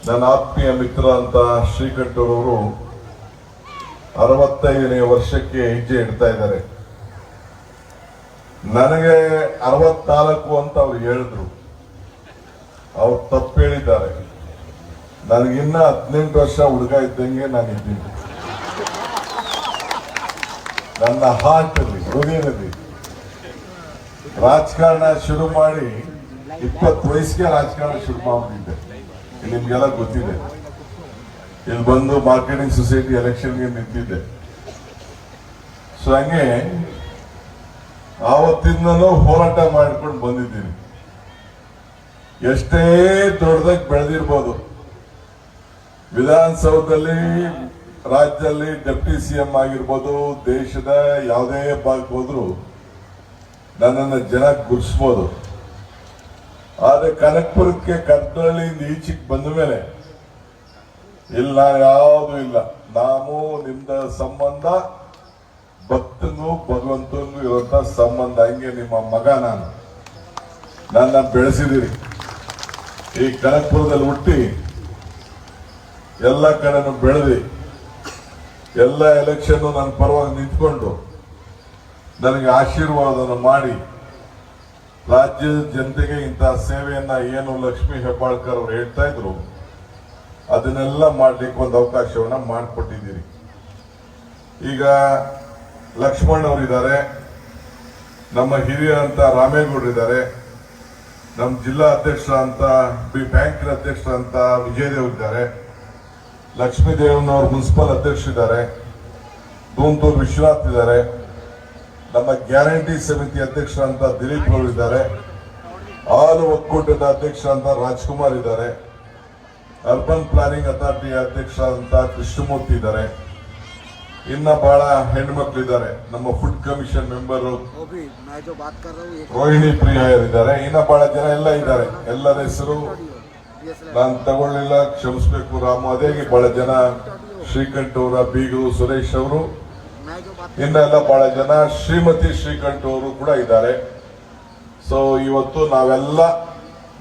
ನನ್ನ ಆತ್ಮೀಯ ಮಿತ್ರ ಅಂತ ಶ್ರೀಕಂಠರವರು 65ನೇ ವರ್ಷಕ್ಕೆ ಹೆಜ್ಜೆ ಇಡ್ತಾ ಇದ್ದಾರೆ. ನನಗೆ 64 ಅಂತ ಅವ್ರು ಹೇಳಿದ್ರು. ಅವ್ರು ತಪ್ಪು ಹೇಳಿದ್ದಾರೆ. ನನಗಿನ್ನ 18 ವರ್ಷ ಹುಡುಗ ಇದ್ದಂಗೆ ನಾನು ಇದ್ದೀನಿ. ನನ್ನ ಹಾರ್ಟ್ ಅಲ್ಲಿ, ಹೃದಯದಲ್ಲಿ ರಾಜಕಾರಣ ಶುರು ಮಾಡಿ 20 ವಯಸ್ಸಿಗೆ ರಾಜಕಾರಣ ಶುರು ಮಾಡಿದ್ದೆ. ನಿಮ್ಗೆಲ್ಲ ಗೊತ್ತಿದೆ. ಇಲ್ಲಿ ಬಂದು ಮಾರ್ಕೆಟಿಂಗ್ ಸೊಸೈಟಿ ಎಲೆಕ್ಷನ್ಗೆ ನಿಂತಿದ್ದೆ. ಸೊ ಹಂಗೆ ಆವತ್ತಿಂದನೂ ಹೋರಾಟ ಮಾಡ್ಕೊಂಡು ಬಂದಿದ್ದೀನಿ. ಎಷ್ಟೇ ದೊಡ್ಡದಾಗಿ ಬೆಳೆದಿರ್ಬೋದು, ವಿಧಾನಸೌಧದಲ್ಲಿ ರಾಜ್ಯದಲ್ಲಿ ಡೆಪ್ಟಿ ಸಿಎಂ ಆಗಿರ್ಬೋದು, ದೇಶದ ಯಾವುದೇ ಭಾಗಕ್ಕೆ ಹೋದ್ರು ನನ್ನನ್ನು ಜನ ಗುರ್ಸ್ಬೋದು. ಆದ್ರೆ ಕನಕಪುರಕ್ಕೆ ಕರ್ತಳ್ಳಿಯಿಂದ ಈಚೆಗೆ ಬಂದ ಮೇಲೆ ಇಲ್ಲ, ಯಾವುದು ಇಲ್ಲ. ನಾವು ನಿಮ್ದ ಸಂಬಂಧ ಭಕ್ತನಿಗೂ ಭಗವಂತನಿಗೂ ಇರುವಂತ ಸಂಬಂಧ. ಹಂಗೆ ನಿಮ್ಮ ಮಗ ನಾನು, ನನ್ನ ಬೆಳೆಸಿದಿರಿ. ಈ ಕನಕಪುರದಲ್ಲಿ ಹುಟ್ಟಿ ಎಲ್ಲ ಕಡೆನೂ ಬೆಳೆದಿ, ಎಲ್ಲ ಎಲೆಕ್ಷನ್ ನನ್ನ ಪರವಾಗಿ ನಿಂತ್ಕೊಂಡು ನನಗೆ ಆಶೀರ್ವಾದವನ್ನು ಮಾಡಿ ರಾಜ್ಯದ ಜನತೆಗೆ ಇಂತಹ ಸೇವೆಯನ್ನ ಏನು ಲಕ್ಷ್ಮೀ ಹೆಬ್ಬಾಳ್ಕರ್ ಅವರು ಹೇಳ್ತಾ ಇದ್ರು ಅದನ್ನೆಲ್ಲ ಮಾಡ್ಲಿಕ್ಕೆ ಒಂದು ಅವಕಾಶವನ್ನ ಮಾಡಿಕೊಟ್ಟಿದ್ದೀರಿ. ಈಗ ಲಕ್ಷ್ಮಣ್ ಅವರಿದ್ದಾರೆ, ನಮ್ಮ ಹಿರಿಯರಂತ ರಾಮೇಗೌಡರಿದ್ದಾರೆ, ನಮ್ಮ ಜಿಲ್ಲಾ ಅಧ್ಯಕ್ಷರಂತ ಬ್ಯಾಂಕಿನ ಅಧ್ಯಕ್ಷರಂತ ವಿಜಯದೇವರಿದ್ದಾರೆ, ಲಕ್ಷ್ಮೀದೇವನವರು ಮುನ್ಸಿಪಲ್ ಅಧ್ಯಕ್ಷರಿದ್ದಾರೆ, ಧೂಮ್ತೂರ್ ವಿಶ್ವನಾಥ್ ಇದ್ದಾರೆ, ನಮ್ಮ ಗ್ಯಾರಂಟಿ ಸಮಿತಿ ಅಧ್ಯಕ್ಷರಂತ ದಿಲೀಪ್ ಅವರು ಇದ್ದಾರೆ, ಹಾಲು ಒಕ್ಕೂಟದ ಅಧ್ಯಕ್ಷರಂತ ರಾಜ್ಕುಮಾರ್ ಇದ್ದಾರೆ, ಅರ್ಬನ್ ಪ್ಲಾನಿಂಗ್ ಅಥಾರಿಟಿ ಅಧ್ಯಕ್ಷರಂತ ಕೃಷ್ಣಮೂರ್ತಿ ಇದ್ದಾರೆ. ಇನ್ನ ಬಹಳ ಹೆಣ್ಮಕ್ಳು ಇದ್ದಾರೆ. ನಮ್ಮ food commission member Rohini Priya ಇದ್ದಾರೆ. ಇನ್ನ ಬಹಳ ಜನ ಎಲ್ಲ ಇದ್ದಾರೆ. ಎಲ್ಲರ ಹೆಸರು ನಾನು ತಗೊಳ್ಳಿಲ್ಲ, ಕ್ಷಮಿಸಬೇಕು ರಾಮು. ಅದೇ ಬಹಳ ಜನ, ಶ್ರೀಕಂಠ ಅವರ ಬೀಗರು ಸುರೇಶ್ ಅವರು, ಇನ್ನೆಲ್ಲ ಬಹಳ ಜನ, ಶ್ರೀಮತಿ ಶ್ರೀಕಂಠ ಅವರು ಕೂಡ ಇದ್ದಾರೆ. ಸೊ ಇವತ್ತು ನಾವೆಲ್ಲ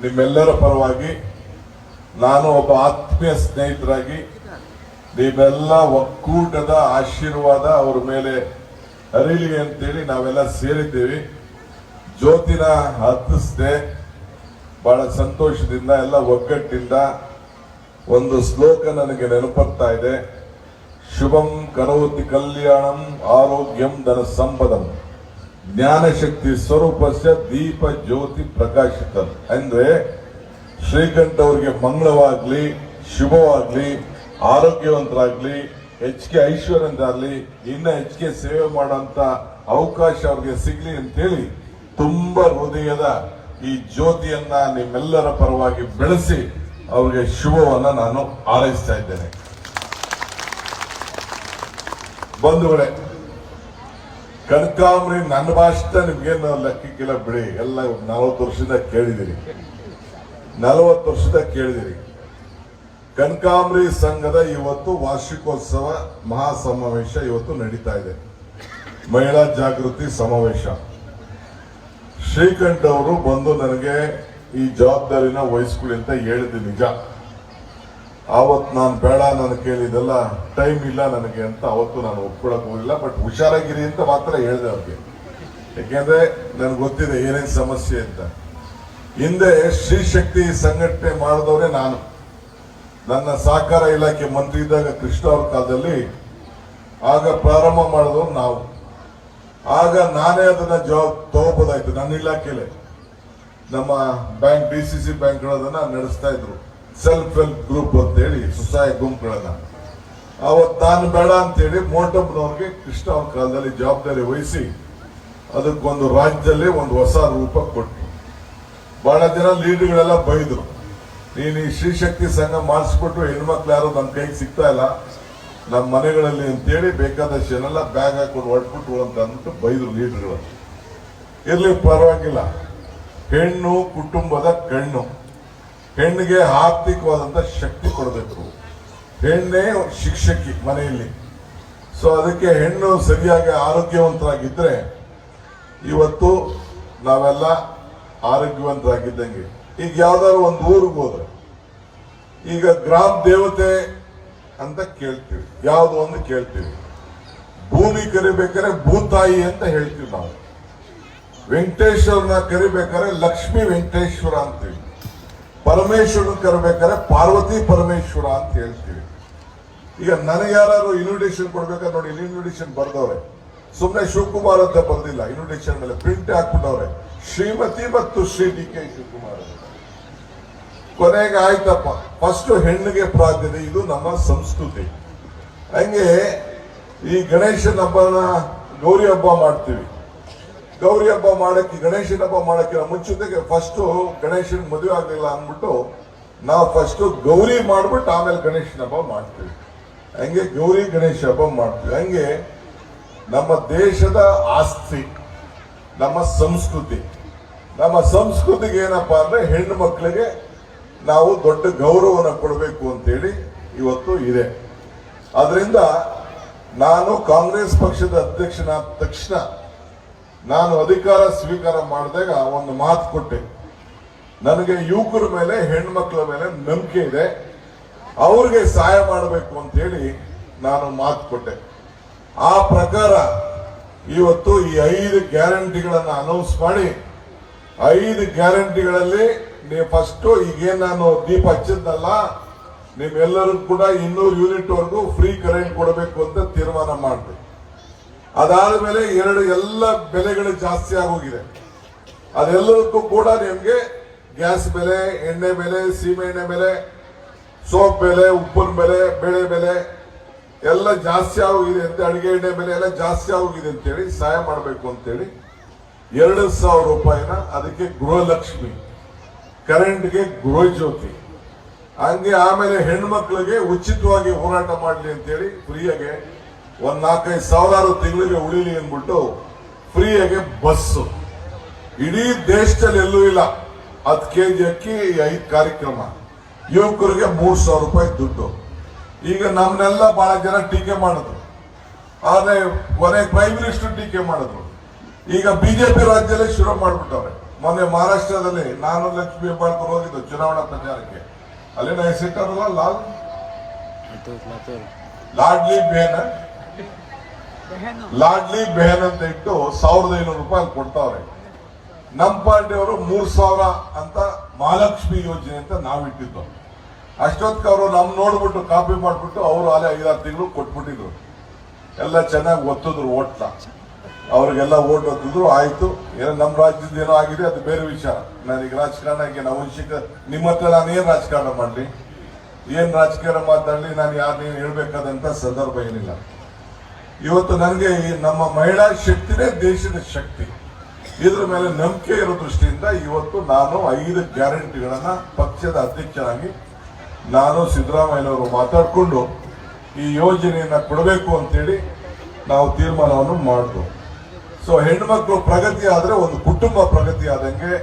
ನಿಮ್ಮೆಲ್ಲರ ಪರವಾಗಿ, ನಾನು ಒಬ್ಬ ಆತ್ಮೀಯ ಸ್ನೇಹಿತರಾಗಿ ನೀವೆಲ್ಲ ಒಕ್ಕೂಟದ ಆಶೀರ್ವಾದ ಅವರ ಮೇಲೆ ಹರಿಲಿ ಅಂತೇಳಿ ನಾವೆಲ್ಲ ಸೇರಿದ್ದೀವಿ. ಜ್ಯೋತಿನ ಹತ್ತಿಸ್ದೆ ಬಹಳ ಸಂತೋಷದಿಂದ, ಎಲ್ಲ ಒಗ್ಗಟ್ಟಿಂದ. ಒಂದು ಶ್ಲೋಕ ನನಗೆ ನೆನಪರ್ತಾ ಇದೆ. ಶುಭಂ ಕರೋತಿ ಕಲ್ಯಾಣಂ ಆರೋಗ್ಯಂ ಧನ ಸಂಪದಂ ಜ್ಞಾನಶಕ್ತಿ ಸ್ವರೂಪಸ್ಯ ದೀಪ ಜ್ಯೋತಿ ಪ್ರಕಾಶಿತಂ. ಅಂದ್ರೆ ಶ್ರೀಕಂಠ ಅವರಿಗೆ ಮಂಗಳವಾಗ್ಲಿ, ಶುಭವಾಗ್ಲಿ, ಆರೋಗ್ಯವಂತರಾಗ್ಲಿ, ಹೆಚ್ಚಿಗೆ ಐಶ್ವರ್ಯಂತಾಗ್ಲಿ, ಇನ್ನ ಹೆಚ್ಚಿಗೆ ಸೇವೆ ಮಾಡುವಂತ ಅವಕಾಶ ಅವ್ರಿಗೆ ಸಿಗ್ಲಿ ಅಂತೇಳಿ ತುಂಬಾ ಹೃದಯದ ಈ ಜ್ಯೋತಿಯನ್ನ ನಿಮ್ಮೆಲ್ಲರ ಪರವಾಗಿ ಬೆಳೆಸಿ ಅವ್ರಿಗೆ ಶುಭವನ್ನ ನಾನು ಹಾರೈಸ್ತಾ ಇದ್ದೇನೆ. ಬಂಧುಗಳೇ, ಕನಕಾಂಬರಿ ನನ್ನ ಭಾಷೆ ನಿಮ್ಗೇನು ಲೆಕ್ಕಕ್ಕಿಲ್ಲ ಬಿಡಿ. ಎಲ್ಲ 40 ವರ್ಷದಿಂದ ಕೇಳಿದಿರಿ, 40 ವರ್ಷದ ಕೇಳಿದಿರಿ. ಕನಕಾಂಬರಿ ಸಂಘದ ಇವತ್ತು ವಾರ್ಷಿಕೋತ್ಸವ ಮಹಾಸಮಾವೇಶ ಇವತ್ತು ನಡೀತಾ ಇದೆ. ಮಹಿಳಾ ಜಾಗೃತಿ ಸಮಾವೇಶ. ಶ್ರೀಕಂಠ ಅವರು ಬಂದು ನನಗೆ ಈ ಜವಾಬ್ದಾರಿನ ವಹಿಸ್ಕೊಳ್ಳಿ ಅಂತ ಹೇಳಿದ್ದು ನಿಜ. ಆವತ್ತು ನಾನು ಬೇಡ, ನಾನು ಕೇಳಿದೆಲ್ಲ ಟೈಮ್ ಇಲ್ಲ ನನಗೆ ಅಂತ ಅವತ್ತು ನಾನು ಒಪ್ಕೊಳಕ್ ಹೋಗಿಲ್ಲ. ಬಟ್ ಹುಷಾರಾಗಿರಿ ಅಂತ ಮಾತ್ರ ಹೇಳಿದೆ ಅವ್ರಿಗೆ. ಯಾಕೆಂದ್ರೆ ನನ್ಗೆ ಗೊತ್ತಿದೆ ಏನೇನು ಸಮಸ್ಯೆ ಅಂತ. ಹಿಂದೆ ಶ್ರೀ ಶಕ್ತಿ ಸಂಘಟನೆ ಮಾಡಿದವರೇ ನಾನು. ನನ್ನ ಸಹಕಾರ ಇಲಾಖೆ ಮಂತ್ರಿ ಇದ್ದಾಗ ಕೃಷ್ಣ ಅವ್ರ ಕಾಲದಲ್ಲಿ ಆಗ ಪ್ರಾರಂಭ ಮಾಡಿದವರು ನಾವು. ಆಗ ನಾನೇ ಅದನ್ನ ತಗೋಬೋದಾಯ್ತು. ನನ್ನ ಇಲಾಖೆಲೆ ನಮ್ಮ ಬ್ಯಾಂಕ್, DCC ಬ್ಯಾಂಕ್ಗಳನ್ನ ನಡೆಸ್ತಾ ಇದ್ರು. ಸೆಲ್ಫ್ ಹೆಲ್ಪ್ ಗ್ರೂಪ್ ಅಂತ ಹೇಳಿ ಸ್ವಸಹಾಯ ಗುಂಪುಗಳನ್ನ. ಅವತ್ತು ನಾನು ಬೇಡ ಅಂತೇಳಿ ಮೋಟಮ್ನವ್ರಿಗೆ ಕೃಷ್ಣ ಅವ್ರ ಕಾಲದಲ್ಲಿ ಜವಾಬ್ದಾರಿ ವಹಿಸಿ ಅದಕ್ಕೊಂದು ರಾಜ್ಯದಲ್ಲಿ ಒಂದು ಹೊಸ ರೂಪ ಕೊಟ್ಟು ಬಹಳ ಜನ ಲೀಡರ್ಗಳೆಲ್ಲ ಬೈದ್ರು. ನೀನು ಈ ಶ್ರೀಶಕ್ತಿ ಸಂಘ ಮಾಡಿಸ್ಬಿಟ್ಟು ಹೆಣ್ಮಕ್ಳು ಯಾರು ನನ್ನ ಕೈಗೆ ಸಿಗ್ತಾ ಇಲ್ಲ ನಮ್ಮ ಮನೆಗಳಲ್ಲಿ ಅಂತೇಳಿ ಬೇಕಾದಷ್ಟೆಲ್ಲ ಬ್ಯಾಗ್ ಹಾಕೊಂಡು ಹೊಡ್ಬಿಟ್ಟು ಅಂತ ಅಂದ್ಬಿಟ್ಟು ಬೈದ್ರು ಲೀಡರ್ಗಳು. ಇರ್ಲಿ, ಪರವಾಗಿಲ್ಲ. ಹೆಣ್ಣು ಕುಟುಂಬದ ಕಣ್ಣು. ಹೆಣ್ಣಿಗೆ ಆರ್ಥಿಕವಾದಂತ ಶಕ್ತಿ ಕೊಡಬೇಕು. ಹೆಣ್ಣೇ ಶಿಕ್ಷಕಿ ಮನೆಯಲ್ಲಿ. ಸೊ ಅದಕ್ಕೆ ಹೆಣ್ಣು ಸರಿಯಾಗಿ ಆರೋಗ್ಯವಂತರಾಗಿದ್ರೆ ಇವತ್ತು ನಾವೆಲ್ಲ ಆರೋಗ್ಯವಂತರಾಗಿದ್ದಂಗೆ. ಈಗ ಯಾವ್ದಾದ್ರು ಒಂದು ಊರಿಗೆ ಹೋದ್ರೆ ಈಗ ಗ್ರಾಮ ದೇವತೆ ಅಂತ ಕೇಳ್ತೀವಿ, ಯಾವುದು ಒಂದು ಕೇಳ್ತೀವಿ. ಭೂಮಿ ಕರಿಬೇಕಾದ್ರೆ ಭೂತಾಯಿ ಅಂತ ಹೇಳ್ತೀವಿ ನಾವು. ವೆಂಕಟೇಶ್ವರನ ಕರಿಬೇಕಾದ್ರೆ ಲಕ್ಷ್ಮೀ ವೆಂಕಟೇಶ್ವರ ಅಂತೀವಿ. ಪರಮೇಶ್ವರನ ಕರಿಬೇಕಾದ್ರೆ ಪಾರ್ವತಿ ಪರಮೇಶ್ವರ ಅಂತ ಹೇಳ್ತೀವಿ. ಈಗ ನನಗೆ ಯಾರು ಇನ್ವಿಟೇಷನ್ ಕೊಡ್ಬೇಕಾದ್ರೆ ನೋಡಿ, ಇಲ್ಲಿ ಇನ್ವಿಟೇಷನ್ ಬರ್ದವ್ರೆ, ಸುಮ್ಮನೆ ಶಿವಕುಮಾರ್ ಅಂತ ಬರ್ದಿಲ್ಲ, ಇನ್ವಿಟೇಷನ್ ಮೇಲೆ ಪ್ರಿಂಟ್ ಹಾಕ್ಬಿಟ್ಟವ್ರೆ, ಶ್ರೀಮತಿ ಮತ್ತು ಶ್ರೀ ಡಿ ಕೆ ಶಿವಕುಮಾರ್. ಕೊನೆಗೆ ಆಯ್ತಪ್ಪ, ಫಸ್ಟ್ ಹೆಣ್ಣಿಗೆ ಪ್ರಾಧಾನ್ಯತೆ, ಇದು ನಮ್ಮ ಸಂಸ್ಕೃತಿ. ಹಂಗೆ ಈ ಗಣೇಶನ ಹಬ್ಬನ ಗೌರಿ ಹಬ್ಬ ಮಾಡ್ತೀವಿ. ಗೌರಿ ಹಬ್ಬ ಮಾಡಕ್ಕೆ, ಗಣೇಶನ ಹಬ್ಬ ಮಾಡಕ್ಕೆ ಮುಂಚಿತಕ್ಕೆ ಫಸ್ಟ್ ಗಣೇಶನ್ ಮದುವೆ ಆಗ್ಲಿಲ್ಲ ಅಂದ್ಬಿಟ್ಟು ನಾವು ಫಸ್ಟ್ ಗೌರಿ ಮಾಡ್ಬಿಟ್ಟು ಆಮೇಲೆ ಗಣೇಶನ ಹಬ್ಬ ಮಾಡ್ತೀವಿ. ಹಂಗೆ ಗೌರಿ ಗಣೇಶ ಹಬ್ಬ ಮಾಡ್ತೀವಿ. ಹಂಗೆ ನಮ್ಮ ದೇಶದ ಆಸ್ತಿ ನಮ್ಮ ಸಂಸ್ಕೃತಿ. ನಮ್ಮ ಸಂಸ್ಕೃತಿಗೆ ಏನಪ್ಪಾ ಅಂದ್ರೆ ಹೆಣ್ಣು ಮಕ್ಕಳಿಗೆ ನಾವು ದೊಡ್ಡ ಗೌರವನ ಕೊಡಬೇಕು ಅಂತೇಳಿ ಇವತ್ತು ಇದೆ. ಆದ್ರಿಂದ ನಾನು ಕಾಂಗ್ರೆಸ್ ಪಕ್ಷದ ಅಧ್ಯಕ್ಷನಾದ ತಕ್ಷಣ ನಾನು ಅಧಿಕಾರ ಸ್ವೀಕಾರ ಮಾಡಿದಾಗ ಒಂದು ಮಾತು ಕೊಟ್ಟೆ, ನನಗೆ ಯುವಕರ ಮೇಲೆ ಹೆಣ್ಮಕ್ಳ ಮೇಲೆ ನಂಬಿಕೆ ಇದೆ, ಅವ್ರಿಗೆ ಸಹಾಯ ಮಾಡಬೇಕು ಅಂತೇಳಿ ನಾನು ಮಾತು ಕೊಟ್ಟೆ. ಆ ಪ್ರಕಾರ ಇವತ್ತು ಈ 5 ಗ್ಯಾರಂಟಿಗಳನ್ನು ಅನೌನ್ಸ್ ಮಾಡಿ, 5 ಗ್ಯಾರಂಟಿಗಳಲ್ಲಿ ನೀವು ಫಸ್ಟ್ ಈಗೇನು ನಾನು ದೀಪ ಹಚ್ಚಿದ್ನಲ್ಲ, ನಿಮ್ಮೆಲ್ಲರಿಗೂ ಕೂಡ 200 ಯೂನಿಟ್ ವರೆಗೂ ಫ್ರೀ ಕರೆಂಟ್ ಕೊಡಬೇಕು ಅಂತ ತೀರ್ಮಾನ ಮಾಡಿದೆ. ಅದಾದ್ಮೇಲೆ ಎಲ್ಲ ಬೆಲೆಗಳು ಜಾಸ್ತಿ ಆಗೋಗಿದೆ. ಅದೆಲ್ಲದಕ್ಕೂ ಕೂಡ ನಿಮ್ಗೆ ಗ್ಯಾಸ್ ಬೆಲೆ, ಎಣ್ಣೆ ಬೆಲೆ, ಸೀಮೆ ಎಣ್ಣೆ ಬೆಲೆ, ಸೋಪ್ ಬೆಲೆ, ಉಪ್ಪಿನ ಬೆಲೆ, ಬೇಳೆ ಬೆಲೆ ಎಲ್ಲ ಜಾಸ್ತಿ ಆಗೋಗಿದೆ ಅಂತ, ಅಡಿಗೆ ಎಣ್ಣೆ ಬೆಲೆ ಎಲ್ಲ ಜಾಸ್ತಿ ಆಗೋಗಿದೆ ಅಂತೇಳಿ ಸಹಾಯ ಮಾಡಬೇಕು ಅಂತೇಳಿ 2,000 ರೂಪಾಯಿನ ಅದಕ್ಕೆ ಗೃಹಲಕ್ಷ್ಮಿ, ಕರೆಂಟ್ಗೆ ಗೃಹ ಜ್ಯೋತಿ, ಹಂಗೆ ಆಮೇಲೆ ಹೆಣ್ಮಕ್ಳಿಗೆ ಉಚಿತವಾಗಿ ಹೋರಾಟ ಮಾಡಲಿ ಅಂತೇಳಿ ಫ್ರೀಯಾಗೆ 4-5 ಸಾವಿರಾರು ತಿಂಗಳಿಗೆ ಉಳಿಲಿ ಅಂದ್ಬಿಟ್ಟು ಫ್ರೀಯಾಗೆ ಬಸ್ಸು. ಇಡೀ ದೇಶದಲ್ಲಿ ಎಲ್ಲೂ ಇಲ್ಲ 10 ಕೆಜಿ ಅಕ್ಕಿ, 5 ಕಾರ್ಯಕ್ರಮ, ಯುವಕರಿಗೆ 3,000 ರೂಪಾಯಿ ದುಡ್ಡು. ಈಗ ನಮ್ಮನ್ನೆಲ್ಲ ಬಹಳ ಜನ ಟೀಕೆ ಮಾಡಿದ್ರು, ಆದ್ರೆ ಕೊನೆಗೆ ಪ್ರೈಮ್ ಮಿನಿಸ್ಟರ್ ಟೀಕೆ ಮಾಡಿದ್ರು. ಈಗ ಬಿಜೆಪಿ ರಾಜ್ಯದಲ್ಲಿ ಶುರು ಮಾಡ್ಬಿಟ್ಟವ್ರೆ. ಮೊನ್ನೆ ಮಹಾರಾಷ್ಟ್ರದಲ್ಲಿ ನಾನು ಲಕ್ಷ್ಮೀ ಹೆಬ್ಬಾಳ್ಕರ್ ಹೋಗಿದ್ದು ಚುನಾವಣಾ ಪ್ರಚಾರಕ್ಕೆ. ಅಲ್ಲಿನ ಹೆಸರಿಟ್ಟಾರಲ್ಲ ಲಾಡ್ಲಿ ಬೆಹನ್ ಅಂತ ಇಟ್ಟು 1,500 ರೂಪಾಯಿ ಕೊಡ್ತಾವ್ರೆ. ನಮ್ಮ ಪಾರ್ಟಿಯವರು 3,000 ಅಂತ ಮಹಾಲಕ್ಷ್ಮಿ ಯೋಜನೆ ಅಂತ ನಾವಿಟ್ಟಿದ್ದು. ಅಷ್ಟೊತ್ತಿಗೆ ಅವರು ನಮ್ ನೋಡ್ಬಿಟ್ಟು ಕಾಪಿ ಮಾಡ್ಬಿಟ್ಟು ಅವರು ಅಲ್ಲೇ 5-6 ತಿಂಗಳು ಕೊಟ್ಬಿಟ್ಟಿದ್ರು. ಎಲ್ಲ ಚೆನ್ನಾಗಿ ಒತ್ತಿದ್ರು ಓಟ್ನ, ಅವ್ರಿಗೆಲ್ಲ ಓಟ್ ಒತ್ತಿದ್ರು. ಆಯ್ತು, ಏನೋ ನಮ್ಮ ರಾಜ್ಯದ ಏನೋ ಆಗಿದೆ, ಅದು ಬೇರೆ ವಿಚಾರ. ನನಗೆ ರಾಜಕಾರಣಕ್ಕೆ ಅವಶ್ಯಕ, ನಿಮ್ಮ ಹತ್ರ ನಾನು ಏನ್ ರಾಜಕಾರಣ ಮಾಡ್ಲಿ, ಏನ್ ರಾಜಕೀಯ ಮಾತಾಡ್ಲಿ, ನಾನು ಯಾರನ್ನೇನು ಹೇಳ್ಬೇಕಾದಂತ ಸಂದರ್ಭ ಏನಿಲ್ಲ. ಇವತ್ತು ನನಗೆ ನಮ್ಮ ಮಹಿಳಾ ಶಕ್ತಿನೇ ದೇಶದ ಶಕ್ತಿ, ಇದ್ರ ಮೇಲೆ ನಂಬಿಕೆ ಇರೋ ದೃಷ್ಟಿಯಿಂದ ಇವತ್ತು ನಾನು 5 ಗ್ಯಾರಂಟಿಗಳನ್ನ ಪಕ್ಷದ ಅಧ್ಯಕ್ಷರಾಗಿ ನಾನು ಸಿದ್ದರಾಮಯ್ಯನವರು ಮಾತಾಡಿಕೊಂಡು ಈ ಯೋಜನೆಯನ್ನ ಕೊಡಬೇಕು ಅಂತೇಳಿ ನಾವು ತೀರ್ಮಾನವನ್ನು ಮಾಡಿದ್ವು. ಸೊ ಹೆಣ್ಮಕ್ಳು ಪ್ರಗತಿ ಆದ್ರೆ ಒಂದು ಕುಟುಂಬ ಪ್ರಗತಿ ಆದಂಗೆ,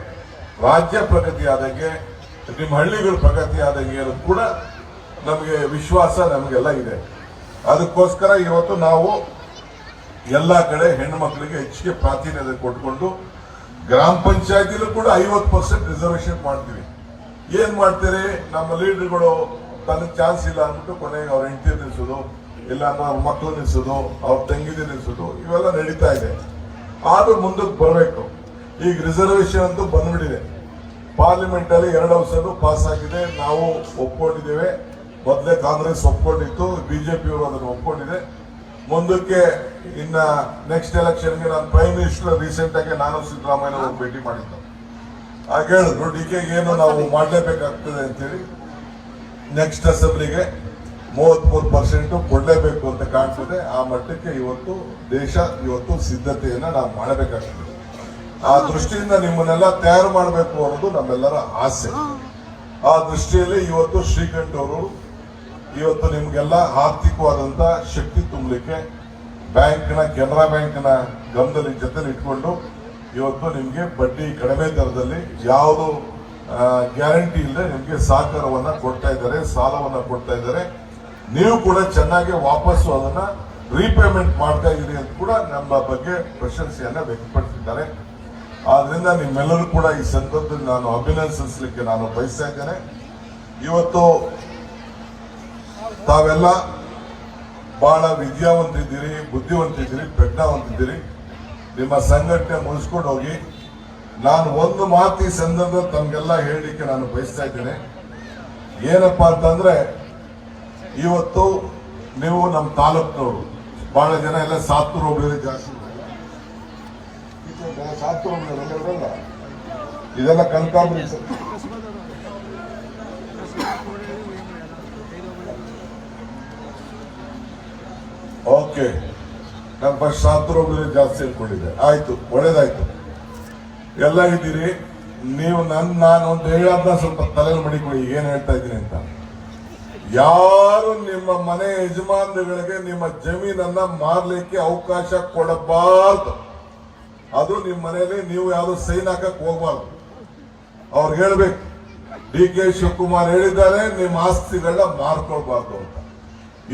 ರಾಜ್ಯ ಪ್ರಗತಿ ಆದಂಗೆ, ನಿಮ್ಮ ಹಳ್ಳಿಗಳ ಪ್ರಗತಿ ಆದಂಗೆ ಅನ್ನೋದು ಕೂಡ ನಮಗೆ ವಿಶ್ವಾಸ ನಮಗೆಲ್ಲ ಇದೆ. ಅದಕ್ಕೋಸ್ಕರ ಇವತ್ತು ನಾವು ಎಲ್ಲಾ ಕಡೆ ಹೆಣ್ಣು ಮಕ್ಕಳಿಗೆ ಹೆಚ್ಚಿಗೆ ಪ್ರಾಧಾನ್ಯತೆ ಕೊಟ್ಕೊಂಡು ಗ್ರಾಮ ಪಂಚಾಯತಿಲೂ ಕೂಡ 50% ರಿಸರ್ವೇಶನ್ ಮಾಡ್ತೀವಿ. ಏನ್ ಮಾಡ್ತೀರಿ, ನಮ್ಮ ಲೀಡರ್ಗಳು ತನಗೆ ಚಾನ್ಸ್ ಇಲ್ಲ ಅಂದ್ಬಿಟ್ಟು ಕೊನೆಗೆ ಅವ್ರ ಹೆಂಡತಿ ನಿಲ್ಸೋದು, ಇಲ್ಲ ಅಂದ್ರೆ ಅವ್ರ ಮಕ್ಕಳು ನಿಲ್ಸೋದು, ಅವ್ರ ತಂಗಿದಿ ನಿಲ್ಸೋದು, ಇವೆಲ್ಲ ನಡೀತಾ ಇದೆ. ಆದ್ರೂ ಮುಂದಕ್ಕೆ ಬರಬೇಕು. ಈಗ ರಿಸರ್ವೇಶನ್ ಅಂತೂ ಬಂದ್ಬಿಟ್ಟಿದೆ. ಪಾರ್ಲಿಮೆಂಟ್ ಅಲ್ಲಿ 2 ಹೌಸಲ್ಲೂ ಪಾಸ್ ಆಗಿದೆ, ನಾವು ಒಪ್ಕೊಂಡಿದ್ದೇವೆ. ಮೊದಲೇ ಕಾಂಗ್ರೆಸ್ ಒಪ್ಕೊಂಡಿತ್ತು, ಬಿಜೆಪಿಯವರು ಅದನ್ನು ಒಪ್ಕೊಂಡಿದೆ. ಮುಂದಕ್ಕೆ ಇನ್ನ ನೆಕ್ಸ್ಟ್ ಎಲೆಕ್ಷನ್ಗೆ ನಾನು ಪ್ರೈಮ್ ಮಿನಿಸ್ಟರ್ ರೀಸೆಂಟ್ ಆಗಿ ನಾನು ಸಿದ್ದರಾಮಯ್ಯ ಅವರು ಭೇಟಿ ಮಾಡಿದ್ದು. ಆಗ ಹೇಳಿದ್ರು ಡಿಕೆಗೆ ಏನು ನಾವು ಮಾಡಲೇಬೇಕಾಗ್ತದೆ ಅಂತೇಳಿ, ನೆಕ್ಸ್ಟ್ ಅಸೆಂಬ್ಲಿಗೆ 33% ಕೊಡಲೇಬೇಕು ಅಂತ ಕಾಣ್ತದೆ. ಆ ಮಟ್ಟಕ್ಕೆ ಇವತ್ತು ದೇಶ ಸಿದ್ಧತೆಯನ್ನ ನಾವು ಮಾಡಬೇಕಾಗ್ತದೆ. ಆ ದೃಷ್ಟಿಯಿಂದ ನಿಮ್ಮನ್ನೆಲ್ಲ ತಯಾರು ಮಾಡಬೇಕು ಅನ್ನೋದು ನಮ್ಮೆಲ್ಲರ ಆಸೆ. ಆ ದೃಷ್ಟಿಯಲ್ಲಿ ಇವತ್ತು ಶ್ರೀಕಂಠ್ ಅವರು ಇವತ್ತು ನಿಮ್ಗೆಲ್ಲ ಆರ್ಥಿಕವಾದಂತ ಶಕ್ತಿ ತುಂಬಲಿಕ್ಕೆ ಕೆನರಾ ಬ್ಯಾಂಕ್ನ ಗಮನದಲ್ಲಿ ಜೊತೆಲಿ ಇಟ್ಕೊಂಡು ಇವತ್ತು ನಿಮ್ಗೆ ಬಡ್ಡಿ ಕಡಿಮೆ ದರದಲ್ಲಿ ಯಾವುದು ಗ್ಯಾರಂಟಿ ಇಲ್ಲದೆ ನಿಮ್ಗೆ ಸಹಕಾರವನ್ನ ಕೊಡ್ತಾ ಇದ್ದಾರೆ, ಸಾಲವನ್ನ ಕೊಡ್ತಾ ಇದ್ದಾರೆ. ನೀವು ಕೂಡ ಚೆನ್ನಾಗಿ ವಾಪಸ್ಸು ಅದನ್ನ ರೀಪೇಮೆಂಟ್ ಮಾಡ್ತಾ ಇದ್ದೀರಿ ಅಂತ ಕೂಡ ನಮ್ಮ ಬಗ್ಗೆ ಪ್ರಶಂಸೆಯನ್ನ ವ್ಯಕ್ತಪಡಿಸಿದ್ದಾರೆ. ಆದ್ರಿಂದ ನಿಮ್ಮೆಲ್ಲರೂ ಕೂಡ ಈ ಸಂದರ್ಭದಲ್ಲಿ ನಾನು ಅಭಿನಂದಿಸಲಿಕ್ಕೆ ನಾನು ಬಯಸ್ತಾ ಇದ್ದೇನೆ. ಇವತ್ತು ತಾವೆಲ್ಲ ಬಹಳ ವಿದ್ಯಾವಂತಿದ್ದೀರಿ, ಬುದ್ಧಿವಂತಿದ್ದೀರಿ, ಪ್ರಜ್ಞಾವಂತಿದ್ದೀರಿ. ನಿಮ್ಮ ಸಂಘಟನೆ ಮುಗಿಸ್ಕೊಂಡು ಹೋಗಿ. ನಾನು ಒಂದು ಮಾತು ಈ ಸಂದರ್ಭದಲ್ಲಿ ತಮಗೆಲ್ಲ ಹೇಳಲಿಕ್ಕೆ ನಾನು ಬಯಸ್ತಾ ಇದ್ದೇನೆ. ಏನಪ್ಪಾ ಅಂತಂದ್ರೆ, ಇವತ್ತು ನೀವು ನಮ್ಮ ತಾಲೂಕಿನವರು, ಬಹಳ ಜನ ಎಲ್ಲ ಸಾತ್ತೂರು ಹೋಬಳಿ ಜಾಸ್ತಿ, ಸಾತ್ತೂರು ಹೋಬಳಿ ಇದೆಲ್ಲ ಕನಕಾಂಬರಿ. ಓಕೆ, ನಾನು ಫಸ್ಟ್ ಸಾತ್ತೂರು ಹೋಬಳಿ ಜಾಸ್ತಿ ಹೇಳ್ಕೊಂಡಿದ್ದೆ. ಆಯ್ತು, ಒಳ್ಳೇದಾಯ್ತು, ಎಲ್ಲ ಇದ್ದೀರಿ ನೀವು. ನಾನು ಒಂದು ಹೇಳೋದನ್ನ ಸ್ವಲ್ಪ ತಲೆಯಲ್ಲಿ ಮಡಿಕೊಳ್ಳಿ, ಏನ್ ಹೇಳ್ತಾ ಇದ್ದೀನಿ ಅಂತ. ಯಾರು ನಿಮ್ಮ ಮನೆ ಯಜಮಾನರುಗಳಿಗೆ ನಿಮ್ಮ ಜಮೀನನ್ನ ಮಾರ್ಲಿಕ್ಕೆ ಅವಕಾಶ ಕೊಡಬಾರ್ದು. ಅದು ನಿಮ್ಮ ಮನೆಯಲ್ಲಿ ನೀವು ಯಾರು ಸೈನ್ ಹಾಕಕ್ ಹೋಗ್ಬಾರ್ದು. ಅವ್ರಿಗೆ ಹೇಳ್ಬೇಕು, DK ಶಿವಕುಮಾರ್ ಹೇಳಿದ್ದಾರೆ, ನಿಮ್ಮ ಆಸ್ತಿಗಳನ್ನ ಮಾರ್ಕೊಳ್ಬಾರ್ದು ಅಂತ.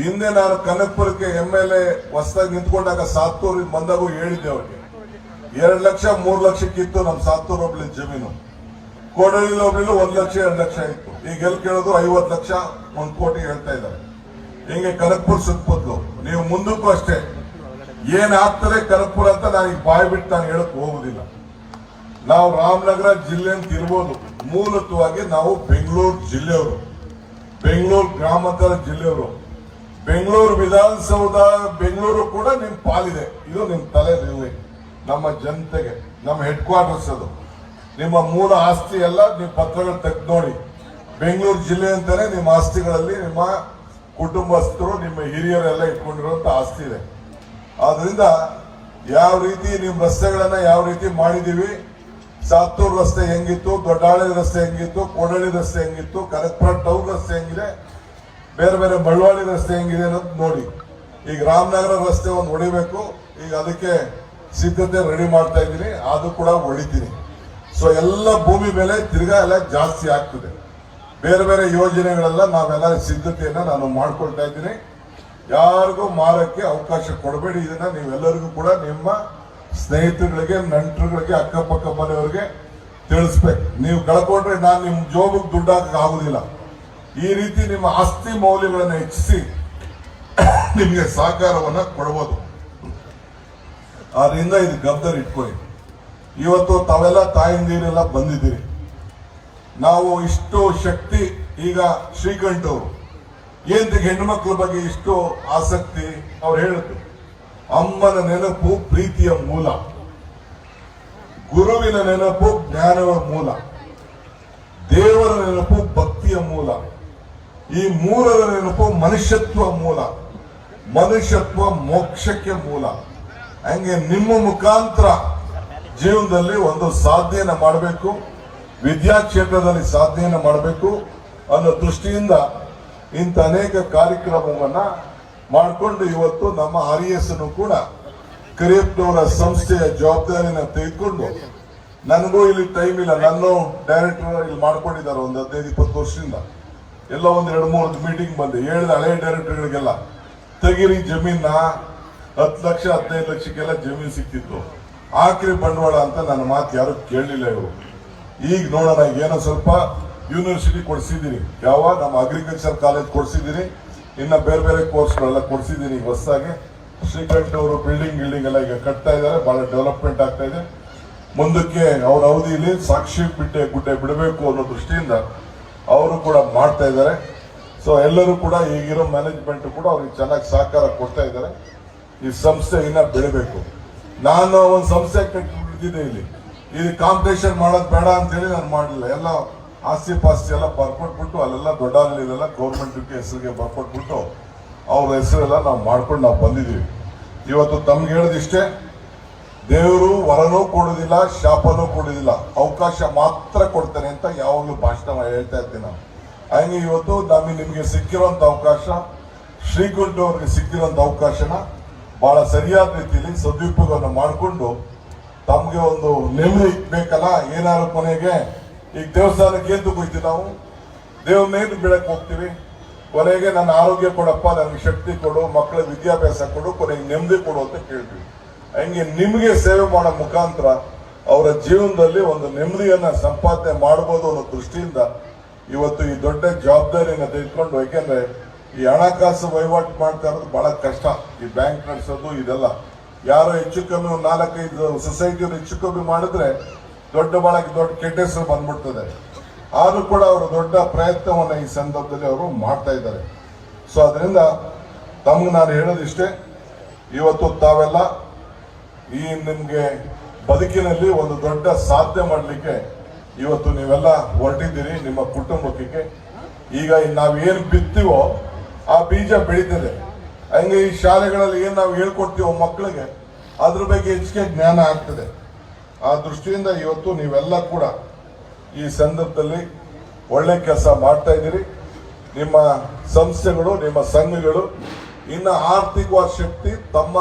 ಹಿಂದೆ ನಾನು ಕನಕಪುರಕ್ಕೆ MLA ಹೊಸದಾಗಿ ನಿಂತ್ಕೊಂಡಾಗ ಸಾತ್ತೂರಿಗೆ ಬಂದಾಗೂ ಹೇಳಿದ್ದೆ ಅವ್ರಿಗೆ. 2 ಲಕ್ಷ 3 ಲಕ್ಷಕ್ಕಿತ್ತು ನಮ್ಮ ಸಾತ್ತೂರು ಹೋಬಳಿ ಜಮೀನು. ಕೋಡಳ್ಳಿ ಹೋಬಳಿಲು 1 ಲಕ್ಷ 2 ಲಕ್ಷ ಇತ್ತು. ಈಗ ಎಲ್ಲಿ ಕೇಳೋದು 50 ಲಕ್ಷ 1 ಕೋಟಿ ಹೇಳ್ತಾ ಇದ್ದಾರೆ. ಹಿಂಗೆ ಕನಕಪುರ ಸುತ್ತಮುತ್ತಲು. ನೀವು ಮುಂದಕ್ಕೂ ಅಷ್ಟೇ, ಏನ್ ಆಗ್ತದೆ ಕನಕಪುರ ಅಂತ ನಾನು ಬಾಯ್ ಬಿಟ್ಟು ನಾನು ಹೇಳಕ್ ಹೋಗುದಿಲ್ಲ. ನಾವು ರಾಮನಗರ ಜಿಲ್ಲೆ ಅಂತ ಇರ್ಬೋದು, ಮೂಲತವಾಗಿ ನಾವು ಬೆಂಗಳೂರು ಜಿಲ್ಲೆಯವರು, ಬೆಂಗಳೂರು ಗ್ರಾಮಾಂತರ ಜಿಲ್ಲೆಯವರು. ಬೆಂಗಳೂರು ವಿಧಾನಸೌಧ, ಬೆಂಗಳೂರು ಕೂಡ ನಿಮ್ ಪಾಲಿದೆ. ಇದು ನಿಮ್ ತಲೆಯಲ್ಲಿ, ನಮ್ಮ ಜನತೆಗೆ ನಮ್ಮ ಹೆಡ್ ಕ್ವಾರ್ಟರ್ಸ್ ಅದು. ನಿಮ್ಮ ಮೂಲ ಆಸ್ತಿ ಎಲ್ಲ ನೀವು ಪತ್ರಗಳು ತೆಗೆದು ನೋಡಿ. ಬೆಂಗಳೂರು ಜಿಲ್ಲೆ ಅಂತಾನೆ ನಿಮ್ಮ ಆಸ್ತಿಗಳಲ್ಲಿ ನಿಮ್ಮ ಕುಟುಂಬಸ್ಥರು, ನಿಮ್ಮ ಹಿರಿಯರೆಲ್ಲ ಇಟ್ಕೊಂಡಿರುವಂತ ಆಸ್ತಿ ಇದೆ. ಆದ್ರಿಂದ ಯಾವ ರೀತಿ ನಿಮ್ಮ ರಸ್ತೆಗಳನ್ನ ಯಾವ ರೀತಿ ಮಾಡಿದೀವಿ, ಸಾತ್ತೂರು ರಸ್ತೆ ಹೆಂಗಿತ್ತು, ದೊಡ್ಡಾಳಿ ರಸ್ತೆ ಹೆಂಗಿತ್ತು, ಕೋಡಳ್ಳಿ ರಸ್ತೆ ಹೆಂಗಿತ್ತು, ಕನಕಪುರ ಟೌನ್ ರಸ್ತೆ ಹೆಂಗಿದೆ, ಬೇರೆ ಬೇರೆ ಬಳ್ಳವಾಡಿ ರಸ್ತೆ ಹೆಂಗಿದೆ ಅನ್ನೋದು ನೋಡಿ. ಈಗ ರಾಮನಗರ ರಸ್ತೆ ಒಂದು ಹೊಡಿಬೇಕು, ಈಗ ಅದಕ್ಕೆ ಸಿದ್ಧತೆ ರೆಡಿ ಮಾಡ್ತಾ ಇದ್ದೀನಿ, ಅದು ಕೂಡ ಹೊಡಿತೀನಿ. ಸೊ ಎಲ್ಲ ಭೂಮಿ ಮೇಲೆ ತಿರ್ಗಾ ಎಲ್ಲ ಜಾಸ್ತಿ ಆಗ್ತದೆ. ಬೇರೆ ಬೇರೆ ಯೋಜನೆಗಳೆಲ್ಲ ನಾವೆಲ್ಲ ಸಿದ್ಧತೆಯನ್ನ ನಾನು ಮಾಡ್ಕೊಳ್ತಾ ಇದ್ದೀನಿ. ಯಾರಿಗೂ ಮಾರಕ್ಕೆ ಅವಕಾಶ ಕೊಡಬೇಡಿ. ಇದನ್ನ ನೀವೆಲ್ಲರಿಗೂ ಕೂಡ ನಿಮ್ಮ ಸ್ನೇಹಿತರುಗಳಿಗೆ, ನಂಟರುಗಳಿಗೆ, ಅಕ್ಕಪಕ್ಕ ಮನೆಯವರಿಗೆ ತಿಳಿಸ್ಬೇಕು. ನೀವು ಕಳ್ಕೊಂಡ್ರೆ ನಾನು ನಿಮ್ ಜೋಬಿಗೆ ದುಡ್ಡು ಹಾಕಕ್ಕೆ ಆಗುದಿಲ್ಲ. ಈ ರೀತಿ ನಿಮ್ಮ ಆಸ್ತಿ ಮೌಲ್ಯಗಳನ್ನು ಹೆಚ್ಚಿಸಿ ನಿಮ್ಗೆ ಸಹಕಾರವನ್ನ ಕೊಡಬಹುದು. ಆದ್ರಿಂದ ಇದು ಗಮನ ಇಟ್ಕೊಳ್ಳಿ. ಇವತ್ತು ತಾವೆಲ್ಲ ತಾಯಿಂದಿರೆಲ್ಲ ಬಂದಿದ್ದೀರಿ. ನಾವು ಇಷ್ಟು ಶಕ್ತಿ, ಈಗ ಶ್ರೀಕಂಠ್ ಅವರು ಏನ್ ಹೆಣ್ಣುಮಕ್ಳ ಬಗ್ಗೆ ಇಷ್ಟು ಆಸಕ್ತಿ, ಅವ್ರು ಹೇಳಿದ್ರು, ಅಮ್ಮನ ನೆನಪು ಪ್ರೀತಿಯ ಮೂಲ, ಗುರುವಿನ ನೆನಪು ಜ್ಞಾನವ ಮೂಲ, ದೇವರ ನೆನಪು ಭಕ್ತಿಯ ಮೂಲ, ಈ ಮೂರರ ನೆನಪು ಮನುಷ್ಯತ್ವ ಮೂಲ, ಮನುಷ್ಯತ್ವ ಮೋಕ್ಷಕ್ಕೆ ಮೂಲ. ಹಂಗೆ ನಿಮ್ಮ ಮುಖಾಂತರ ಜೀವನದಲ್ಲಿ ಒಂದು ಸಾಧನೆಯನ್ನ ಮಾಡಬೇಕು, ವಿದ್ಯಾಕ್ಷೇತ್ರದಲ್ಲಿ ಸಾಧನೆಯನ್ನ ಮಾಡಬೇಕು ಅನ್ನೋ ದೃಷ್ಟಿಯಿಂದ ಇಂಥ ಅನೇಕ ಕಾರ್ಯಕ್ರಮವನ್ನ ಮಾಡಿಕೊಂಡು ಇವತ್ತು ನಮ್ಮ RES ಕೂಡ ಕರಿಯಪ್ಪನವರ ಸಂಸ್ಥೆಯ ಜವಾಬ್ದಾರಿನ ತೆಗೆದುಕೊಂಡು, ನನಗೂ ಇಲ್ಲಿ ಟೈಮ್ ಇಲ್ಲ, ನನ್ನ ಡೈರೆಕ್ಟರ್ ಇಲ್ಲಿ ಮಾಡ್ಕೊಂಡಿದ್ದಾರೆ ಒಂದು 15-20 ವರ್ಷದಿಂದ. ಎಲ್ಲ ಒಂದು 2-3 ಮೀಟಿಂಗ್ ಬಂದೆ, ಹೇಳಿದ ಹಳೆ ಡೈರೆಕ್ಟರ್ಗಳಿಗೆಲ್ಲ ತೆಗಿರಿ ಜಮೀನ, 10 ಲಕ್ಷ 15 ಲಕ್ಷಕ್ಕೆಲ್ಲ ಜಮೀನು ಸಿಕ್ತಿತ್ತು, ಆಕ್ರಿ ಬಂಡವಾಳ ಅಂತ ನನ್ನ ಮಾತು ಯಾರು ಕೇಳಲಿಲ್ಲ ಇವರು. ಈಗ ನೋಡೋಣ, ಏನೋ ಸ್ವಲ್ಪ ಯೂನಿವರ್ಸಿಟಿ ಕೊಡಿಸಿದ್ದೀನಿ, ಯಾವ ನಮ್ಮ ಅಗ್ರಿಕಲ್ಚರ್ ಕಾಲೇಜ್ ಕೊಡಿಸಿದ್ದೀನಿ, ಇನ್ನ ಬೇರೆ ಬೇರೆ ಕೋರ್ಸ್ಗಳೆಲ್ಲ ಕೊಡಿಸಿದ್ದೀನಿ. ಹೊಸದಾಗಿ ಶ್ರೀಕಂಠ್ ಅವರು ಬಿಲ್ಡಿಂಗ್ ಎಲ್ಲ ಈಗ ಕಟ್ತಾ ಇದ್ದಾರೆ, ಬಹಳ ಡೆವಲಪ್ಮೆಂಟ್ ಆಗ್ತಾ ಇದೆ. ಮುಂದಕ್ಕೆ ಅವರ ಅವಧಿಯಲ್ಲಿ ಸಾಕ್ಷಿ ಗುಡ್ಡೆ ಬಿಡಬೇಕು ಅನ್ನೋ ದೃಷ್ಟಿಯಿಂದ ಅವರು ಕೂಡ ಮಾಡ್ತಾ ಇದ್ದಾರೆ. ಸೊ ಎಲ್ಲರೂ ಕೂಡ ಈಗಿರೋ ಮ್ಯಾನೇಜ್ಮೆಂಟ್ ಕೂಡ ಅವ್ರಿಗೆ ಚೆನ್ನಾಗಿ ಸಹಕಾರ ಕೊಡ್ತಾ ಇದ್ದಾರೆ. ಈ ಸಂಸ್ಥೆ ಇನ್ನ ಬೆಳಿಬೇಕು. ನಾನು ಒಂದು ಸಂಸ್ಥೆ ಕಟ್ಟಿಬಿಟ್ಟಿದ್ದೆ, ಇಲ್ಲಿ ಕಾಂಪಿಟೇಷನ್ ಮಾಡೋದು ಬೇಡ ಅಂತ ಹೇಳಿ ನಾನು ಮಾಡಲಿಲ್ಲ. ಎಲ್ಲ ಆಸ್ತಿ ಪಾಸ್ತಿ ಎಲ್ಲ ಬರ್ಕೊಟ್ಬಿಟ್ಟು ಅಲ್ಲೆಲ್ಲ ದೊಡ್ಡಲ್ಲೆಲ್ಲ ಗೌರ್ಮೆಂಟ್ ಹೆಸರಿಗೆ ಬರ್ಕೊಟ್ಬಿಟ್ಟು ಅವ್ರ ಹೆಸರೆಲ್ಲ ನಾವು ಮಾಡ್ಕೊಂಡು ನಾವು ಬಂದಿದ್ದೀವಿ. ಇವತ್ತು ತಮ್ಗೆ ಹೇಳೋದಿಷ್ಟೇ, ದೇವರು ವರನೂ ಕೊಡೋದಿಲ್ಲ, ಶಾಪನೂ ಕೊಡೋದಿಲ್ಲ, ಅವಕಾಶ ಮಾತ್ರ ಕೊಡ್ತಾನೆ ಅಂತ ಯಾವಾಗಲೂ ಭಾಷಣ ಹೇಳ್ತಾ ಇರ್ತೀನಿ ನಾನು. ಹಂಗೆ ಇವತ್ತು ನಿಮ್ಗೆ ಸಿಕ್ಕಿರುವಂತ ಅವಕಾಶ, ಶ್ರೀಕಂಠ ಅವ್ರಿಗೆ ಸಿಕ್ಕಿರುವಂತ ಅವಕಾಶನ ಬಹಳ ಸರಿಯಾದ ರೀತಿಯಲ್ಲಿ ಸದುಪಯೋಗವನ್ನು ಮಾಡಿಕೊಂಡು ತಮ್ಗೆ ಒಂದು ನೆಮ್ಮದಿ ಬೇಕಲ್ಲ. ಏನಾದ್ರು ಕೊನೆಗೆ ಈಗ ದೇವಸ್ಥಾನಕ್ಕೆ ಏನ್ ಹೋಗ್ತೀವಿ ನಾವು, ದೇವ್ರನ್ನೇನು ಬಿಡಕ್ ಹೋಗ್ತೀವಿ, ಕೊನೆಗೆ ನನ್ನ ಆರೋಗ್ಯ ಕೊಡಪ್ಪ, ನನಗೆ ಶಕ್ತಿ ಕೊಡು, ಮಕ್ಕಳ ವಿದ್ಯಾಭ್ಯಾಸ ಕೊಡು, ಕೊನೆಗೆ ನೆಮ್ಮದಿ ಕೊಡು ಅಂತ ಕೇಳ್ತೀವಿ. ಹಂಗೆ ನಿಮಗೆ ಸೇವೆ ಮಾಡೋ ಮುಖಾಂತರ ಅವರ ಜೀವನದಲ್ಲಿ ಒಂದು ನೆಮ್ಮದಿಯನ್ನ ಸಂಪಾದನೆ ಮಾಡಬಹುದು ಅನ್ನೋ ದೃಷ್ಟಿಯಿಂದ ಇವತ್ತು ಈ ದೊಡ್ಡ ಜವಾಬ್ದಾರಿಯನ್ನು ತೆಗೆದುಕೊಂಡು, ಯಾಕೆಂದ್ರೆ ಈ ಹಣಕಾಸು ವಹಿವಾಟು ಮಾಡ್ತಾ ಇರೋದು ಬಹಳ ಕಷ್ಟ. ಈ ಬ್ಯಾಂಕ್ ನಡೆಸೋದು ಇದೆಲ್ಲ ಯಾರೋ ಹೆಚ್ಚು ಕಮ್ಮಿ ಒಂದು 4-5 ಸೊಸೈಟಿಯವರು ಹೆಚ್ಚು ಕಮ್ಮಿ ಮಾಡಿದ್ರೆ ದೊಡ್ಡ ಕೆಟ್ಟ ಹೆಸರು ಬಂದ್ಬಿಡ್ತದೆ. ಆದ್ರೂ ಕೂಡ ಅವರು ದೊಡ್ಡ ಪ್ರಯತ್ನವನ್ನ ಈ ಸಂದರ್ಭದಲ್ಲಿ ಅವರು ಮಾಡ್ತಾ ಇದ್ದಾರೆ. ಸೊ ಅದರಿಂದ ತಮ್ಗೆ ನಾನು ಹೇಳೋದಿಷ್ಟೇ, ಇವತ್ತು ತಾವೆಲ್ಲ ಈ ನಿಮ್ಗೆ ಬದುಕಿನಲ್ಲಿ ಒಂದು ದೊಡ್ಡ ಸಾಧನೆ ಮಾಡಲಿಕ್ಕೆ ಇವತ್ತು ನೀವೆಲ್ಲ ಹೊರಟಿದ್ದೀರಿ. ನಿಮ್ಮ ಕುಟುಂಬಕ್ಕೆ ಈಗ ನಾವೇನು ಬಿತ್ತೀವೋ ಆ ಬೀಜ ಬೆಳೀತದೆ. ಹಂಗೆ ಈ ಶಾಲೆಗಳಲ್ಲಿ ಏನು ನಾವು ಹೇಳ್ಕೊಡ್ತೀವೋ ಮಕ್ಕಳಿಗೆ ಅದ್ರ ಬಗ್ಗೆ ಹೆಚ್ಚಿಗೆ ಜ್ಞಾನ ಆಗ್ತದೆ. ಆ ದೃಷ್ಟಿಯಿಂದ ಇವತ್ತು ನೀವೆಲ್ಲ ಕೂಡ ಈ ಸಂದರ್ಭದಲ್ಲಿ ಒಳ್ಳೆ ಕೆಲಸ ಮಾಡ್ತಾ ಇದ್ದೀರಿ. ನಿಮ್ಮ ಸಂಸ್ಥೆಗಳು, ನಿಮ್ಮ ಸಂಘಗಳು ಇನ್ನು ಆರ್ಥಿಕವಾದ ಶಕ್ತಿ ತಮ್ಮ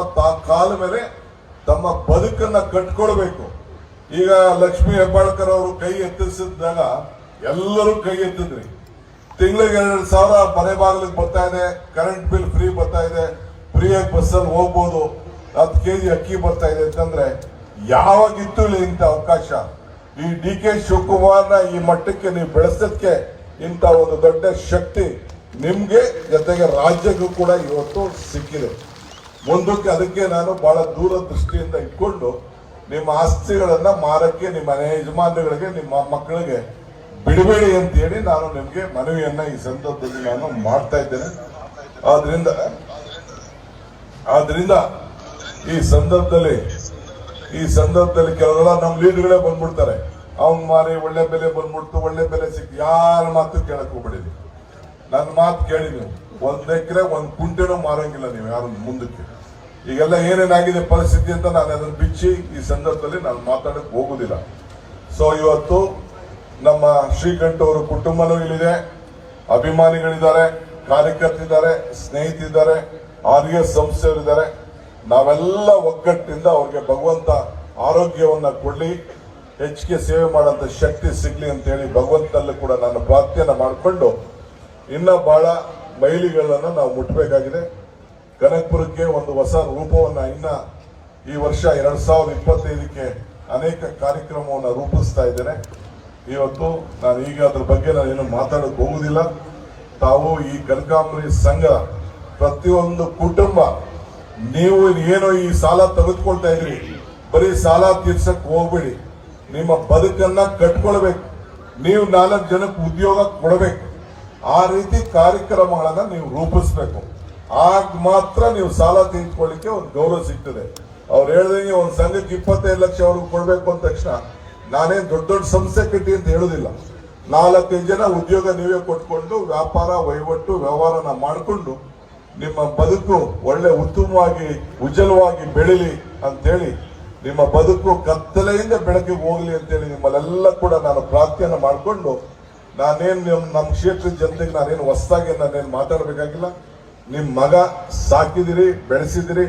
ಕಾಲ ಮೇಲೆ ತಮ್ಮ ಬದುಕನ್ನ ಕಟ್ಕೊಳ್ಬೇಕು. ಈಗ ಲಕ್ಷ್ಮೀ ಹೆಬ್ಬಾಳ್ಕರ್ ಅವರು ಕೈ ಎತ್ತಿಸಿದಾಗ ಎಲ್ಲರೂ ಕೈ ಎತ್ತಿದ್ರಿ. ತಿಂಗಳಿಗೆ 2,000 ಮನೆ ಬಾಗಿಲಿಗೆ ಬರ್ತಾ ಇದೆ, ಕರೆಂಟ್ ಬಿಲ್ ಫ್ರೀ ಬರ್ತಾ ಇದೆ, ಫ್ರೀಯಾಗಿ ಬಸ್ಸಲ್ಲಿ ಹೋಗ್ಬೋದು, 10 kg ಅಕ್ಕಿ ಬರ್ತಾ ಇದೆ ಅಂತಂದ್ರೆ ಯಾವಾಗಿತ್ತು ಇಂಥ ಅವಕಾಶ? ಈ DK ಶಿವಕುಮಾರ್ನ ಈ ಮಟ್ಟಕ್ಕೆ ನೀವು ಬೆಳೆಸೋದಕ್ಕೆ ಇಂಥ ಒಂದು ದೊಡ್ಡ ಶಕ್ತಿ ನಿಮ್ಗೆ ಜೊತೆಗೆ ರಾಜ್ಯಕ್ಕೂ ಕೂಡ ಇವತ್ತು ಸಿಕ್ಕಿದೆ. ಮುಂದಕ್ಕೆ ಅದಕ್ಕೆ ನಾನು ಬಹಳ ದೂರದೃಷ್ಟಿಯಿಂದ ಇಟ್ಕೊಂಡು ನಿಮ್ಮ ಆಸ್ತಿಗಳನ್ನ ಮಾರಕ್ಕೆ ನಿಮ್ಮ ಯಜಮಾನಗಳಿಗೆ, ನಿಮ್ಮ ಮಕ್ಕಳಿಗೆ ಬಿಡಬೇಡಿ ಅಂತ ಹೇಳಿ ನಾನು ನಿಮ್ಗೆ ಮನವಿಯನ್ನ ಈ ಸಂದರ್ಭದಲ್ಲಿ ನಾನು ಮಾಡ್ತಾ ಇದ್ದೇನೆ. ಆದ್ರಿಂದ ಈ ಸಂದರ್ಭದಲ್ಲಿ ಕೆಲವೆಲ್ಲ ನಮ್ಮ ಲೀಡರ್ಗಳೇ ಬಂದ್ಬಿಡ್ತಾರೆ. ಅವ್ನ್ ಮಾರಿ ಒಳ್ಳೆ ಬೆಲೆ ಬಂದ್ಬಿಡ್ತು, ಒಳ್ಳೆ ಬೆಲೆ ಸಿಕ್ತು, ಯಾರ ಮಾತು ಕೇಳಕ್ ಹೋಗ್ಬಿಡಿದ್ವಿ. ನನ್ನ ಮಾತು ಕೇಳಿ ನೀವು 1 ಎಕರೆ 1 ಕುಂಟೆನೂ ಮಾರಂಗಿಲ್ಲ ನೀವು ಯಾರು ಮುಂದಕ್ಕೆ. ಈಗೆಲ್ಲ ಏನೇನಾಗಿದೆ ಪರಿಸ್ಥಿತಿ ಅಂತ ನಾನು ಅದನ್ನು ಬಿಚ್ಚಿ ಈ ಸಂದರ್ಭದಲ್ಲಿ ನಾನು ಮಾತಾಡಕ್ ಹೋಗುದಿಲ್ಲ. ಸೊ ಇವತ್ತು ನಮ್ಮ ಶ್ರೀಕಂಠ ಅವರ ಕುಟುಂಬನೂ ಇಲ್ಲಿದೆ, ಅಭಿಮಾನಿಗಳಿದ್ದಾರೆ, ಕಾರ್ಯಕರ್ತರಿದ್ದಾರೆ, ಸ್ನೇಹಿತರಿದ್ದಾರೆ, RS ಸಂಸ್ಥೆಯವರಿದ್ದಾರೆ. ನಾವೆಲ್ಲ ಒಗ್ಗಟ್ಟಿನಿಂದ ಅವ್ರಿಗೆ ಭಗವಂತ ಆರೋಗ್ಯವನ್ನ ಕೊಡ್ಲಿ, ಹೆಚ್ಚಿಗೆ ಸೇವೆ ಮಾಡೋಂಥ ಶಕ್ತಿ ಸಿಗ್ಲಿ ಅಂತ ಹೇಳಿ ಭಗವಂತನಲ್ಲಿ ಕೂಡ ನಾನು ಪ್ರಾರ್ಥನೆ ಮಾಡಿಕೊಂಡು ಇನ್ನ ಬಹಳ ಮೈಲಿಗಳನ್ನು ನಾವು ಮುಟ್ಟಬೇಕಾಗಿದೆ. ಕನಕಪುರಕ್ಕೆ ಒಂದು ಹೊಸ ರೂಪವನ್ನ ಇನ್ನ ಈ ವರ್ಷ 2025ಕ್ಕೆ ಅನೇಕ ಕಾರ್ಯಕ್ರಮವನ್ನು ರೂಪಿಸ್ತಾ ಇದ್ದೇನೆ. ಇವತ್ತು ನಾನು ಈಗ ಅದ್ರ ಬಗ್ಗೆ ನಾನೇನು ಮಾತಾಡಕ್ ಹೋಗುದಿಲ್ಲ. ತಾವು ಈ ಕನಕಾಂಬರಿ ಸಂಘ ಪ್ರತಿಯೊಂದು ಕುಟುಂಬ, ನೀವು ಏನೋ ಈ ಸಾಲ ತೆಗೆದುಕೊಳ್ತಾ ಇದ್ರಿ, ಬರೀ ಸಾಲ ತೀರ್ಸಕ್ ಹೋಗ್ಬೇಡಿ. ನಿಮ್ಮ ಬದುಕನ್ನ ಕಟ್ಕೊಳ್ಬೇಕು, ನೀವು 4 ಜನಕ್ಕೆ ಉದ್ಯೋಗ ಕೊಡಬೇಕು. ಆ ರೀತಿ ಕಾರ್ಯಕ್ರಮಗಳನ್ನ ನೀವು ರೂಪಿಸ್ಬೇಕು. ಆಗ ಮಾತ್ರ ನೀವು ಸಾಲ ತೀರ್ಸ್ಕೊಳ್ಳಿಕ್ಕೆ ಒಂದು ಗೌರವ ಸಿಗ್ತದೆ. ಅವ್ರು ಹೇಳ್ದಂಗೆ ಒಂದು ಸಂಘಕ್ಕೆ 25 ಲಕ್ಷ ಅವ್ರಿಗೆ ಕೊಡ್ಬೇಕು ಅಂದ ತಕ್ಷಣ ನಾನೇನ್ ದೊಡ್ಡ ಸಂಸ್ಥೆ ಕಟ್ಟಿ ಅಂತ ಹೇಳುದಿಲ್ಲ. 4-5 ಜನ ಉದ್ಯೋಗ ನೀವೇ ಕೊಟ್ಕೊಂಡು ವ್ಯಾಪಾರ ವಹಿವಾಟು ವ್ಯವಹಾರನ ಮಾಡಿಕೊಂಡು ನಿಮ್ಮ ಬದುಕು ಒಳ್ಳೆ ಉತ್ತಮವಾಗಿ ಉಜ್ವಲವಾಗಿ ಬೆಳಿಲಿ ಅಂತೇಳಿ, ನಿಮ್ಮ ಬದುಕು ಕತ್ತಲೆಯಿಂದ ಬೆಳಕಿಗೆ ಹೋಗ್ಲಿ ಅಂತೇಳಿ ನಿಮ್ಮಲ್ಲೆಲ್ಲ ಕೂಡ ನಾನು ಪ್ರಾರ್ಥನೆ ಮಾಡಿಕೊಂಡು, ನಾನೇನು ನಮ್ಮ ಕ್ಷೇತ್ರದ ಜನತೆಗೆ ನಾನೇನು ಹೊಸದಾಗಿ ನಾನೇನು ಮಾತಾಡಬೇಕಾಗಿಲ್ಲ. ನಿಮ್ಮ ಮಗ ಸಾಕಿದಿರಿ, ಬೆಳೆಸಿದಿರಿ,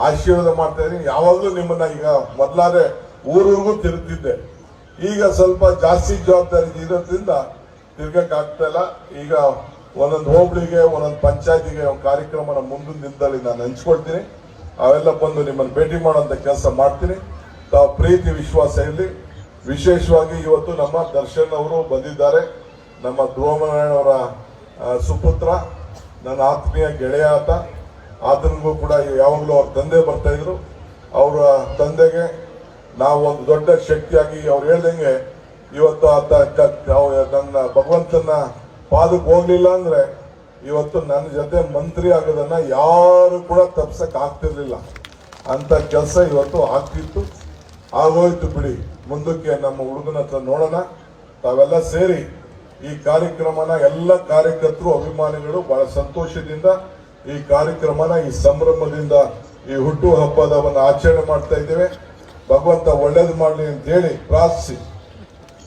ಆಶೀರ್ವಾದ ಮಾಡ್ತಾ ಇದೀನಿ. ಯಾವಾಗಲೂ ನಿಮ್ಮನ್ನ ಈಗ ಮೊದಲಾದ್ರೆ ಊರೂರಿಗೂ ತಿರುಗ್ತಿದ್ದೆ, ಈಗ ಸ್ವಲ್ಪ ಜಾಸ್ತಿ ಜವಾಬ್ದಾರಿ ಇರೋದ್ರಿಂದ ತಿರ್ಗಕ್ ಆಗ್ತಾ ಇಲ್ಲ. ಈಗ ಒಂದೊಂದು ಹೋಬಳಿಗೆ, ಒಂದೊಂದು ಪಂಚಾಯತಿಗೆ ಒಂದು ಕಾರ್ಯಕ್ರಮನ ಮುಂದಿನ ದಿನದಲ್ಲಿ ನಾನು ಹಂಚ್ಕೊಳ್ತೀನಿ. ಅವೆಲ್ಲ ಬಂದು ನಿಮ್ಮನ್ನು ಭೇಟಿ ಮಾಡುವಂತ ಕೆಲಸ ಮಾಡ್ತೀನಿ. ತಾವು ಪ್ರೀತಿ ವಿಶ್ವಾಸ ಇರಲಿ. ವಿಶೇಷವಾಗಿ ಇವತ್ತು ನಮ್ಮ ದರ್ಶನ್ ಅವರು ಬಂದಿದ್ದಾರೆ. ನಮ್ಮ ಧ್ರುವನಾರಾಯಣ ಅವರ ಸುಪುತ್ರ, ನನ್ನ ಆತ್ಮೀಯ ಗೆಳೆಯ ಆತ. ಆತನಿಗೂ ಕೂಡ ಯಾವಾಗಲೂ ಅವ್ರ ತಂದೆ ಬರ್ತಾ ಇದ್ರು. ಅವರ ತಂದೆಗೆ ನಾವು ಒಂದು ದೊಡ್ಡ ಶಕ್ತಿಯಾಗಿ ಅವ್ರು ಹೇಳ್ದಂಗೆ ಇವತ್ತು ಆತ ನನ್ನ ಭಗವಂತನ ಪಾದಕ್ಕೆ ಹೋಗ್ಲಿಲ್ಲ ಅಂದ್ರೆ ಇವತ್ತು ನನ್ನ ಜೊತೆ ಮಂತ್ರಿ ಆಗೋದನ್ನ ಯಾರು ಕೂಡ ತಪ್ಸಕ್ ಆಗ್ತಿರ್ಲಿಲ್ಲ. ಅಂತ ಕೆಲಸ ಇವತ್ತು ಆಗ್ತಿತ್ತು, ಆಗೋಯ್ತು ಬಿಡಿ. ಮುಂದಕ್ಕೆ ನಮ್ಮ ಹುಡುಗನ ಹತ್ರ ನೋಡೋಣ. ತಾವೆಲ್ಲ ಸೇರಿ ಈ ಕಾರ್ಯಕ್ರಮನ ಎಲ್ಲ ಕಾರ್ಯಕರ್ತರು, ಅಭಿಮಾನಿಗಳು ಬಹಳ ಸಂತೋಷದಿಂದ ಈ ಕಾರ್ಯಕ್ರಮನ, ಈ ಸಂಭ್ರಮದಿಂದ ಈ ಹುಟ್ಟು ಹಬ್ಬದವನ್ನ ಆಚರಣೆ ಮಾಡ್ತಾ ಇದ್ದೇವೆ. ಭಗವಂತ ಒಳ್ಳೇದು ಮಾಡಲಿ ಅಂತ ಹೇಳಿ ಪ್ರಾರ್ಥಿಸಿ